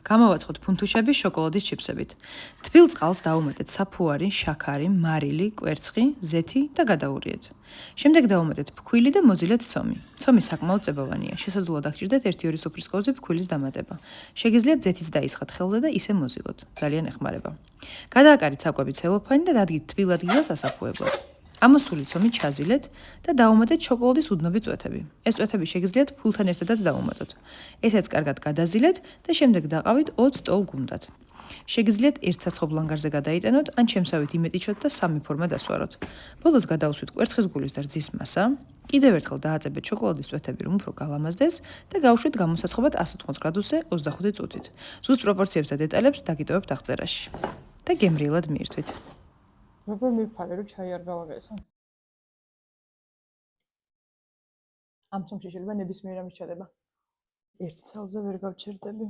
გამოვაცხოთ ფუნთუშები შოკოლადის ჩიფსებით. თბილ წყალს დაუმატეთ საფუარი, შაქარი, მარილი, კვერცხი, ზეთი და გადაურიეთ. შემდეგ დაუმატეთ ფქვილი და მოზილეთ ცომი. ცომი საკმაოდ წებოვანია. შესაძლოა დაგჭირდეთ 1-2 სუფრის კოვზი ფქვილის დამატება. შეგიძლიათ ზეთიც დაისხათ ხელზე და ისე მოზილოთ. ძალიან ეხმარება. გადააკარით საკვები ცელოფანი და დადგით თბილ ადგილას ასაფუებლად. ამოსული ცომი ჩაზილეთ და დაუმატეთ შოკოლადის უდნობი წვეთები. ეს წვეთები შეგიძლიათ ფულთან ერთადაც დაუმატოთ. ესეც კარგად გადაზილეთ და შემდეგ დაყავით 20 ტოლ გუნდად. შეგიძლიათ ერთ საცხობ ლანგარზე გადაიტანოთ, ან შემსავით იმეტიჩოთ და სამი ფორმა დასვაროთ. ბოლოს გადაუსვით კვერცხის გულის და რძის მასა. კიდევ ერთხელ დააწებეთ შოკოლადის წვეთები, რომ უფრო გალამაზდეს და გავუშვით გამოსაცხობად 180 გრადუსზე 25 წუთით. ზუსტ პროპორციებს და დეტალებს დაგიტოვებთ აღწერაში. და გემრიელად მიირთვით. როგორ მიფარე, რომ ჩაი არ გავაგესო? ამ ცომში შეიძლება ნებისმიერ ამის ჩადება. ერთ ცალზე ვერ გავჩერდები.